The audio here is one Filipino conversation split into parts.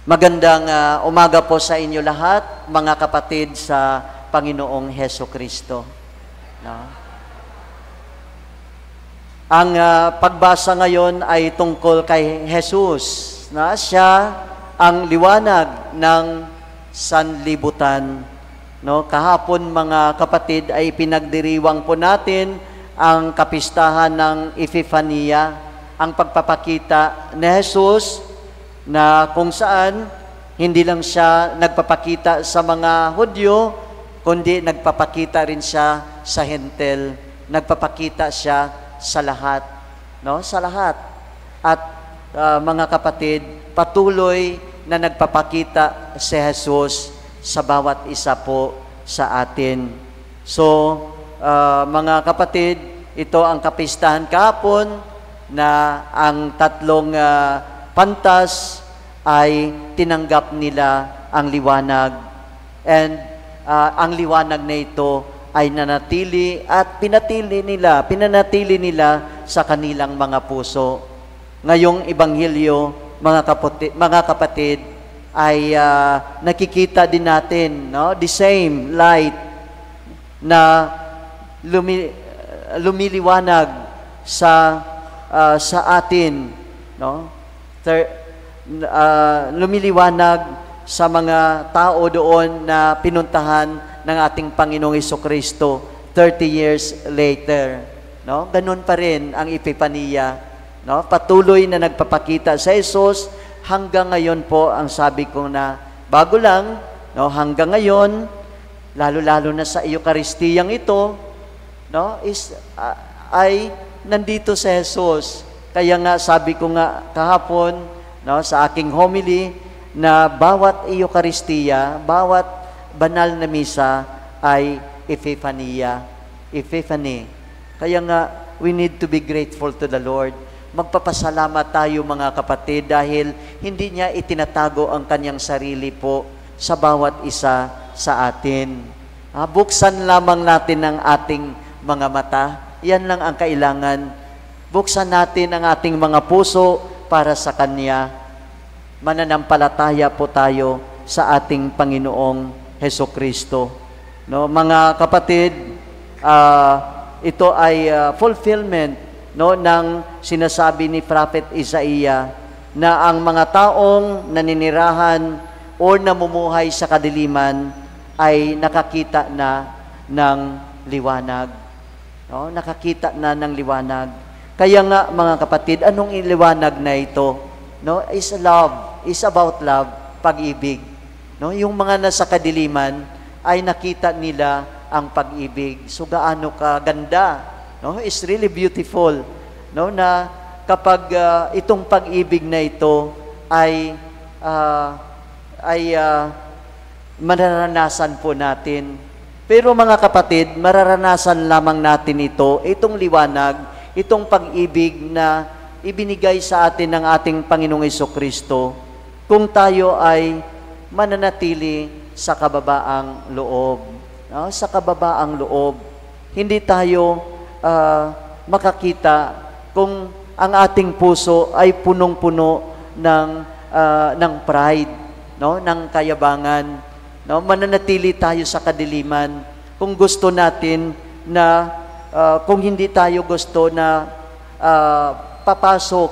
Magandang umaga po sa inyo lahat, mga kapatid sa Panginoong Heso Kristo. No? Ang pagbasa ngayon ay tungkol kay Jesus, na siya ang liwanag ng sanlibutan. No? Kahapon, mga kapatid, ay pinagdiriwang po natin ang kapistahan ng Epifania, ang pagpapakita ni Jesus, na kung saan hindi lang siya nagpapakita sa mga Hudyo, kundi nagpapakita rin siya sa Hentel. Nagpapakita siya sa lahat, no? Sa lahat. At mga kapatid, patuloy na nagpapakita si Jesus sa bawat isa po sa atin. So, mga kapatid, ito ang kapistahan kahapon na ang tatlong pantas ay tinanggap nila ang liwanag. And ang liwanag na ito ay nanatili at pinanatili nila sa kanilang mga puso. Ngayong Ebanghelyo, mga kapatid, ay nakikita din natin, no? The same light na lumiliwanag sa atin, no? Lumiliwanag sa mga tao doon na pinuntahan ng ating Panginoong Jesucristo 30 years later. No? Ganun pa rin ang Epifania. No? Patuloy na nagpapakita sa Jesus hanggang ngayon po, ang sabi ko na bago lang, no? Hanggang ngayon, lalo-lalo na sa Eukaristiyang ito, no? Ay nandito si Jesus. Kaya nga sabi ko nga kahapon, no, sa aking homily, na bawat Eucharistia, bawat banal na misa ay Epiphany. Kaya nga, we need to be grateful to the Lord. Magpapasalamat tayo, mga kapatid, dahil hindi niya itinatago ang kanyang sarili po sa bawat isa sa atin. Buksan lamang natin ang ating mga mata. Yan lang ang kailangan. Buksan natin ang ating mga puso para sa Kanya. Mananampalataya po tayo sa ating Panginoong Heso Kristo. No, mga kapatid, ito ay fulfillment, no, ng sinasabi ni Prophet Isaiah na ang mga taong naninirahan o namumuhay sa kadiliman ay nakakita na ng liwanag. No, nakakita na ng liwanag. Kaya nga, mga kapatid, anong iliwanag na ito? No, is love, is about love, pag-ibig. No, yung mga nasa kadiliman ay nakita nila ang pag-ibig. So gaano ka ganda, no? It's really beautiful, no, na kapag itong pag-ibig na ito ay mararanasan po natin. Pero mga kapatid, mararanasan lamang natin itong liwanag, itong pag-ibig na ibinigay sa atin ng ating Panginoong Jesucristo kung tayo ay mananatili sa kababaang loob. No? Sa kababaang loob. Hindi tayo makakita kung ang ating puso ay punong-puno ng pride, no? Ng kayabangan. No? Mananatili tayo sa kadiliman. Kung gusto natin na kung hindi tayo gusto na papasok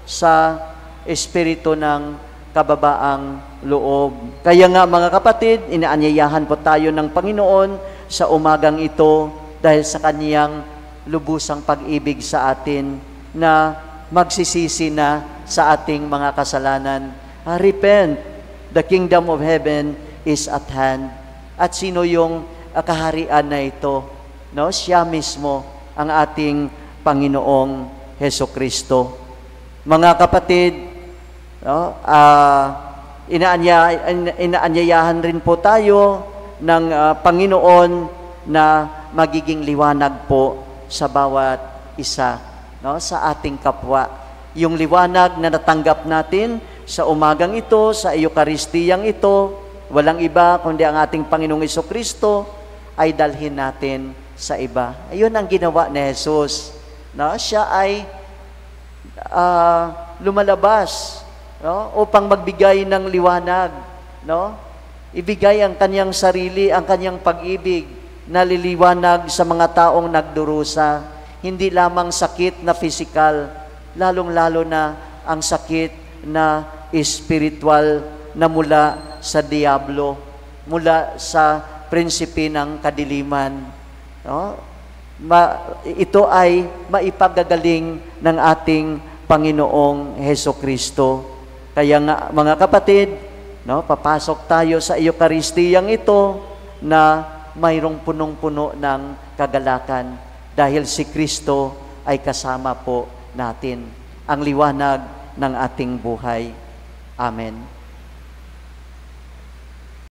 sa espiritu ng kababaang loob. Kaya nga, mga kapatid, inaanyayahan po tayo ng Panginoon sa umagang ito dahil sa Kaniyang lubusang pag-ibig sa atin na magsisisi na sa ating mga kasalanan. Repent, the kingdom of heaven is at hand. At sino yung kaharian na ito? No, siya mismo ang ating Panginoong Heso Kristo. Mga kapatid, no, inaanyayahan rin po tayo ng Panginoon na magiging liwanag po sa bawat isa, no, sa ating kapwa. Yung liwanag na natanggap natin sa umagang ito, sa Eukaristiyang ito, walang iba kundi ang ating Panginoong Jesucristo, ay dalhin natin sa iba. Ayun ang ginawa ni Jesus. No? Siya ay lumalabas no? Upang magbigay ng liwanag, no? Ibigay ang kanyang sarili, ang kanyang pag-ibig na liliwanag sa mga taong nagdurusa. Hindi lamang sakit na physical, lalong-lalo na ang sakit na spiritual na mula sa diablo, mula sa prinsipe ng kadiliman. No? Ito ay maipagagaling ng ating Panginoong Hesukristo. Kaya nga, mga kapatid, no, papasok tayo sa Eukaristiyang ito na mayroong punong-puno ng kagalakan dahil si Kristo ay kasama po natin, ang liwanag ng ating buhay. Amen.